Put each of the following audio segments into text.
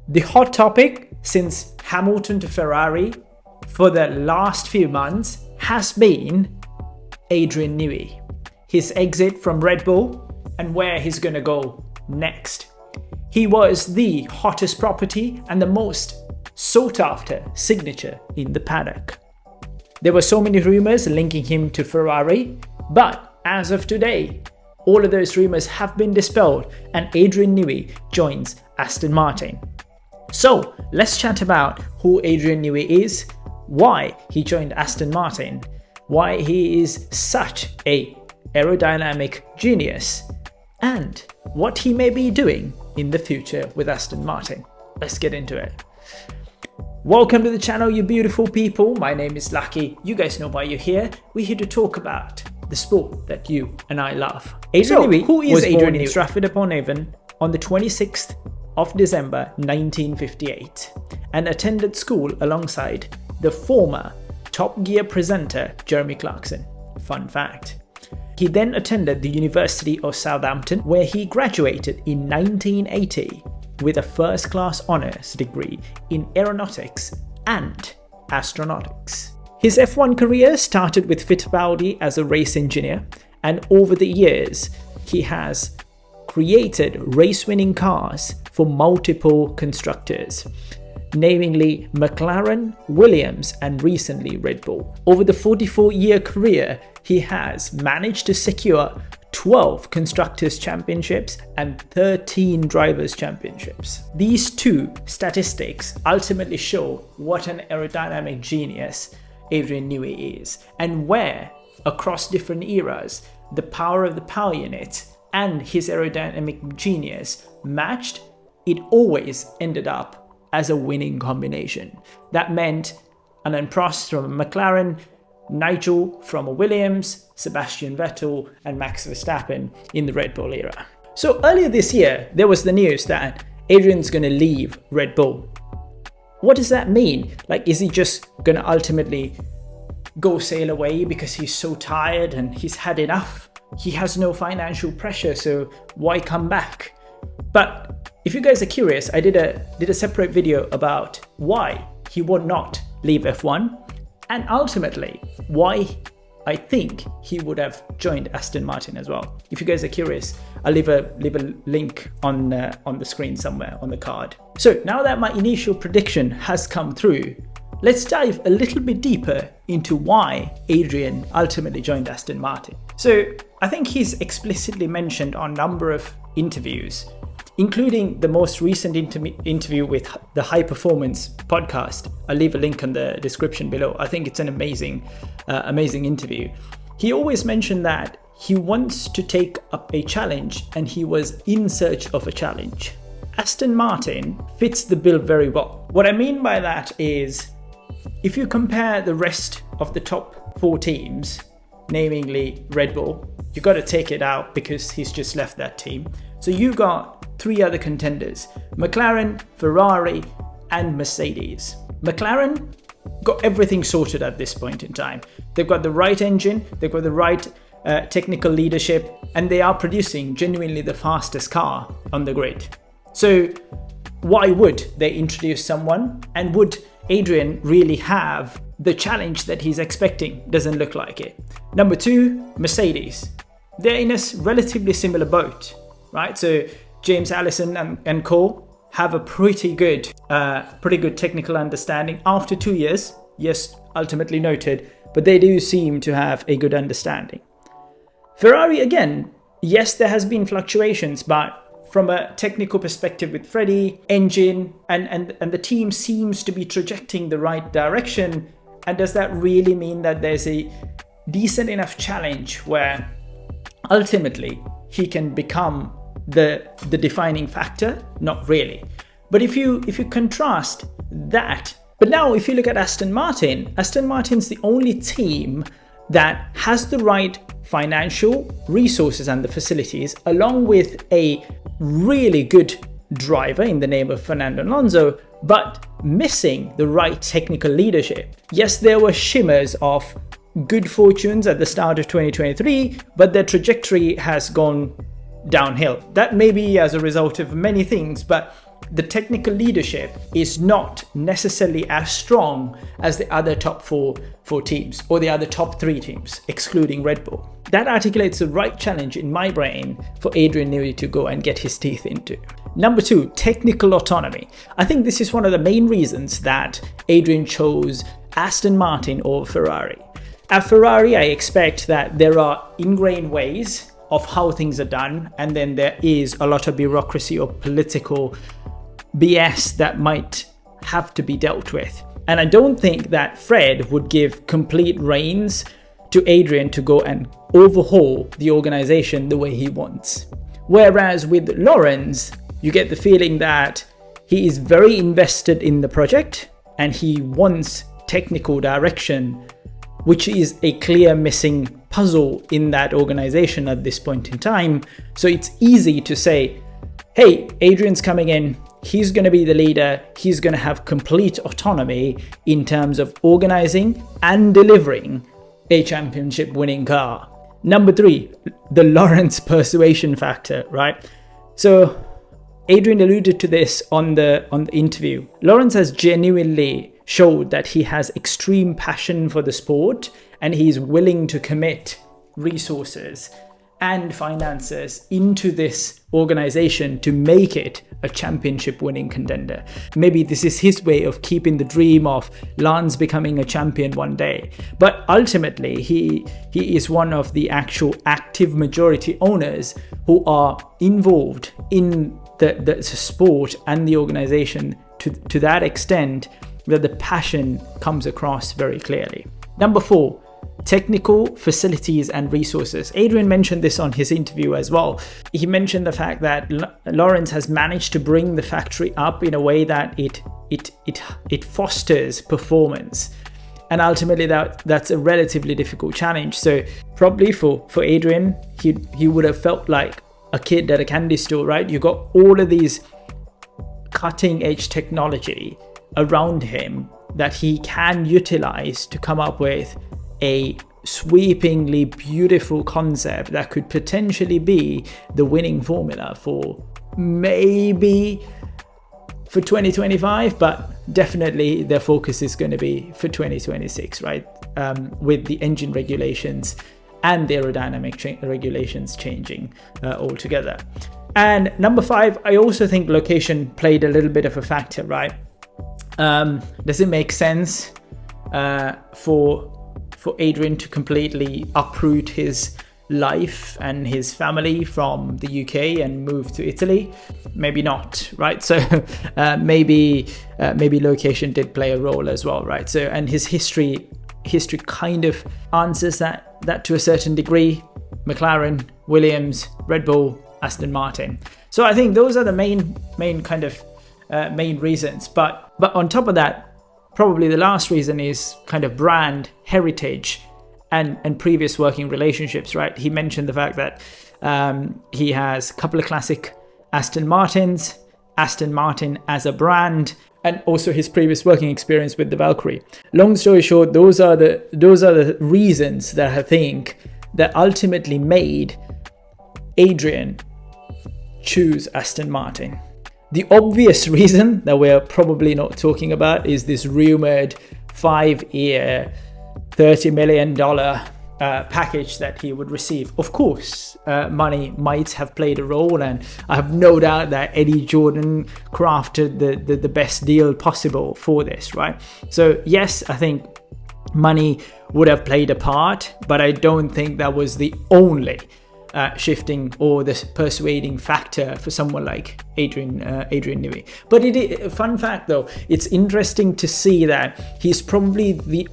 The hot topic since Hamilton to Ferrari for the last few months has been Adrian Newey, his exit from Red Bull and where he's going to go next. He was the hottest property and the most sought after signature in the paddock. There were so many rumors linking him to Ferrari, but as of today, all of those rumors have been dispelled and Adrian Newey joins Aston Martin. So let's chat about who Adrian Newey is, why he joined Aston Martin, why he is such a aerodynamic genius, and what he may be doing in the future with Aston Martin. Let's get into it. Welcome to the channel, you beautiful people. My name is Lucky. You guys know why you're here. We're here to talk about the sport that you and I love. Adrian Newey, who is Adrian Newey? In Stratford-upon-Avon on the 26th of December 1958 and attended school alongside the former Top Gear presenter Jeremy Clarkson. Fun fact. He then attended the University of Southampton, where he graduated in 1980 with a first-class honours degree in aeronautics and astronautics. His F1 career started with Fittipaldi as a race engineer, and over the years he has created race-winning cars for multiple constructors, namely McLaren, Williams, and recently Red Bull. Over the 44-year career, he has managed to secure 12 Constructors' Championships and 13 Drivers' Championships. These two statistics ultimately show what an aerodynamic genius Adrian Newey is, and where, across different eras, the power of the power unit and his aerodynamic genius matched, it always ended up as a winning combination. That meant Alain Prost from a McLaren, Nigel from a Williams, Sebastian Vettel, and Max Verstappen in the Red Bull era. So earlier this year, there was the news that Adrian's going to leave Red Bull. What does that mean? Like, is he just going to ultimately go sail away because he's so tired and he's had enough? He has no financial pressure, so why come back? But if you guys are curious, I did a separate video about why he would not leave F1 and ultimately why I think he would have joined Aston Martin as well. If you guys are curious, I'll leave a link on the screen somewhere on the card. So now that my initial prediction has come through, let's dive a little bit deeper into why Adrian ultimately joined Aston Martin. So I think he's explicitly mentioned on a number of interviews, including the most recent interview with the High Performance podcast. I'll leave a link in the description below. I think it's an amazing interview. He always mentioned that he wants to take up a challenge and he was in search of a challenge. Aston Martin fits the bill very well. What I mean by that is, if you compare the rest of the top 4 teams, namely Red Bull, you got to take it out because he's just left that team. So you got 3 other contenders: McLaren, Ferrari, and Mercedes. McLaren got everything sorted at this point in time. They've got the right engine, they've got the right technical leadership, and they are producing genuinely the fastest car on the grid. So why would they introduce someone? And would Adrian really have the challenge that he's expecting? Doesn't look like it. Number 2, Mercedes. They're in a relatively similar boat, right? So James Allison and co have a pretty good technical understanding after 2 years. Yes, ultimately noted, but they do seem to have a good understanding. Ferrari, again, yes, there has been fluctuations, but from a technical perspective with Freddie, engine, and the team seems to be trajecting the right direction. And does that really mean that there's a decent enough challenge where ultimately he can become the defining factor? Not really. But if you contrast that, but now if you look at Aston Martin's the only team that has the right financial resources and the facilities, along with a really good driver in the name of Fernando Alonso, but missing the right technical leadership. Yes, there were shimmers of good fortunes at the start of 2023, but their trajectory has gone downhill. That may be as a result of many things, but the technical leadership is not necessarily as strong as the other top four teams, or the other top 3 teams, excluding Red Bull. That articulates the right challenge in my brain for Adrian Newey to go and get his teeth into. Number 2, technical autonomy. I think this is one of the main reasons that Adrian chose Aston Martin over Ferrari. At Ferrari, I expect that there are ingrained ways of how things are done, and then there is a lot of bureaucracy or political BS that might have to be dealt with. And I don't think that Fred would give complete reins to Adrian to go and overhaul the organization the way he wants. Whereas with Lawrence, you get the feeling that he is very invested in the project and he wants technical direction, which is a clear missing puzzle in that organization at this point in time. So it's easy to say, hey, Adrian's coming in, he's going to be the leader, he's going to have complete autonomy in terms of organizing and delivering a championship winning car. Number 3, the Lawrence persuasion factor, right? So Adrian alluded to this on the interview. Lawrence has genuinely showed that he has extreme passion for the sport, and he's willing to commit resources and finances into this organization to make it a championship winning contender. Maybe this is his way of keeping the dream of Lance becoming a champion one day. But ultimately, he is one of the actual active majority owners who are involved in the sport and the organization to that extent that the passion comes across very clearly. Number 4, technical facilities and resources. Adrian mentioned this on his interview as well. He mentioned the fact that Lawrence has managed to bring the factory up in a way that it fosters performance. And ultimately that's a relatively difficult challenge. So probably for Adrian, he would have felt like a kid at a candy store, right? You got all of these cutting edge technology around him that he can utilize to come up with a sweepingly beautiful concept that could potentially be the winning formula for maybe for 2025, but definitely their focus is going to be for 2026, right? With the engine regulations and the aerodynamic regulations changing altogether. And number 5, I also think location played a little bit of a factor, right? Does it make sense for Adrian to completely uproot his life and his family from the UK and move to Italy? Maybe not, right? So maybe location did play a role as well, right? So, and his history kind of answers that to a certain degree. McLaren, Williams, Red Bull, Aston Martin. So I think those are the main reasons. But on top of that, probably the last reason is kind of brand heritage and previous working relationships, right? He mentioned the fact that he has a couple of classic Aston Martins, Aston Martin as a brand, and also his previous working experience with the Valkyrie. Long story short, those are the reasons that I think that ultimately made Adrian choose Aston Martin. The obvious reason that we're probably not talking about is this rumored 5-year, $30 million package that he would receive. Of course, money might have played a role, and I have no doubt that Eddie Jordan crafted the best deal possible for this, right? So yes, I think money would have played a part, but I don't think that was the only shifting or the persuading factor for someone like Adrian Newey. But fun fact though, it's interesting to see that he's probably the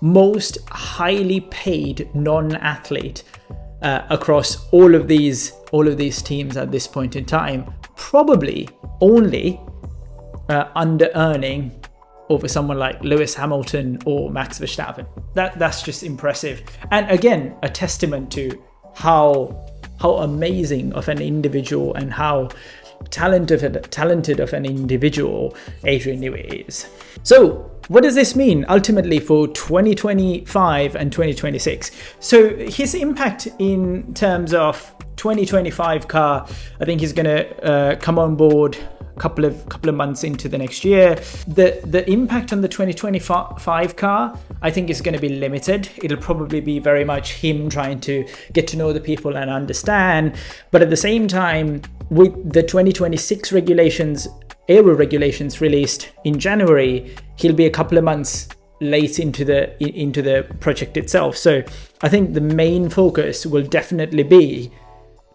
most highly paid non-athlete across all of these teams at this point in time, probably only under earning over someone like Lewis Hamilton or Max Verstappen. That's just impressive, and again a testament to how amazing of an individual and how talented of an individual Adrian Newey is. So what does this mean ultimately for 2025 and 2026? So his impact in terms of 2025 car, I think he's going to come on board couple of months into the next year. The impact on the 2025 car, I think, is going to be limited. It'll probably be very much him trying to get to know the people and understand. But at the same time, with the 2026 regulations, aero regulations released in January, he'll be a couple of months late into the project itself. So I think the main focus will definitely be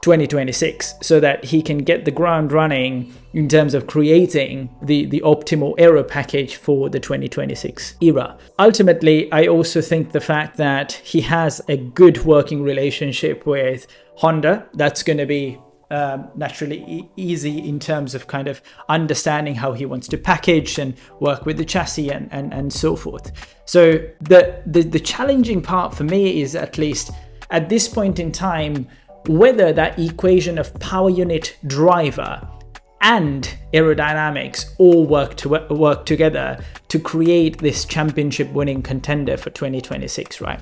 2026, so that he can get the ground running in terms of creating the optimal aero package for the 2026 era. Ultimately, I also think the fact that he has a good working relationship with Honda, that's going to be naturally easy in terms of kind of understanding how he wants to package and work with the chassis and so forth. So the challenging part for me is, at least at this point in time, whether that equation of power unit, driver and aerodynamics all work together to create this championship winning contender for 2026, right?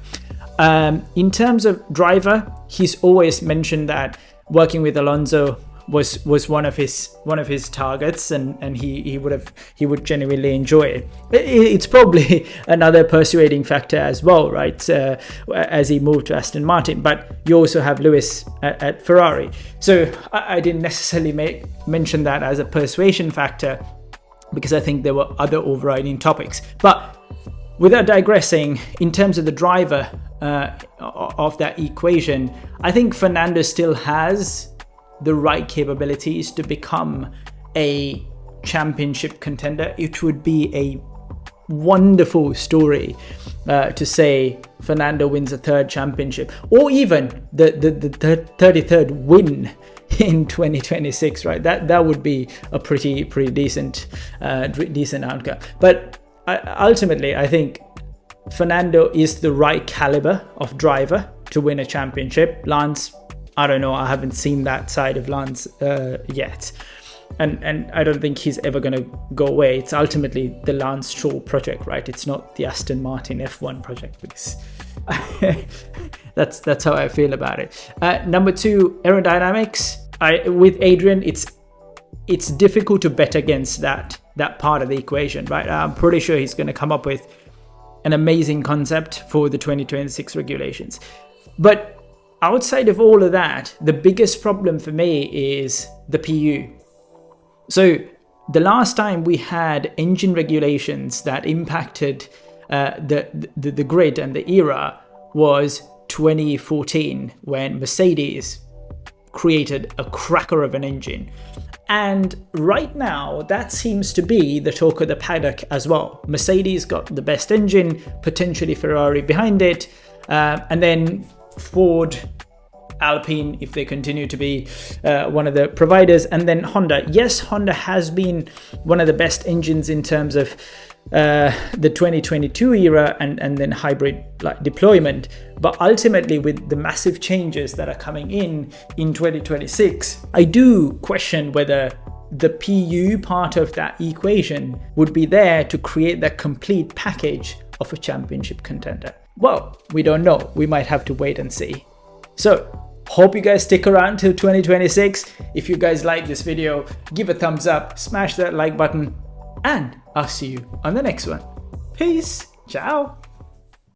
In terms of driver, he's always mentioned that working with Alonso was one of his targets, and he would genuinely enjoy it. It's probably another persuading factor as well, right? As he moved to Aston Martin, but you also have Lewis at Ferrari. So I didn't necessarily mention that as a persuasion factor, because I think there were other overriding topics. But without digressing, in terms of the driver of that equation, I think Fernando still has the right capabilities to become a championship contender. It would be a wonderful story to say Fernando wins a third championship, or even the 33rd win in 2026, right? That would be a pretty decent outcome. But ultimately, I think Fernando is the right caliber of driver to win a championship. Lance, I don't know, I haven't seen that side of Lance yet. And I don't think he's ever going to go away. It's ultimately the lancestroll project, right? It's not the Aston Martin F1 project, because that's how I feel about it. Number 2, aerodynamics. With Adrian, it's difficult to bet against that part of the equation, right? I'm pretty sure he's going to come up with an amazing concept for the 2026 regulations. But outside of all of that, the biggest problem for me is the PU. So the last time we had engine regulations that impacted the grid and the era was 2014, when Mercedes created a cracker of an engine. And right now, that seems to be the talk of the paddock as well. Mercedes got the best engine, potentially Ferrari behind it, and then Ford, Alpine, if they continue to be one of the providers, and then Honda. Yes, Honda has been one of the best engines in terms of the 2022 era and then hybrid deployment, but ultimately with the massive changes that are coming in 2026, I do question whether the PU part of that equation would be there to create that complete package of a championship contender. Well, we don't know. We might have to wait and see. So hope you guys stick around till 2026. If you guys like this video, give a thumbs up, smash that like button, and I'll see you on the next one. Peace. Ciao.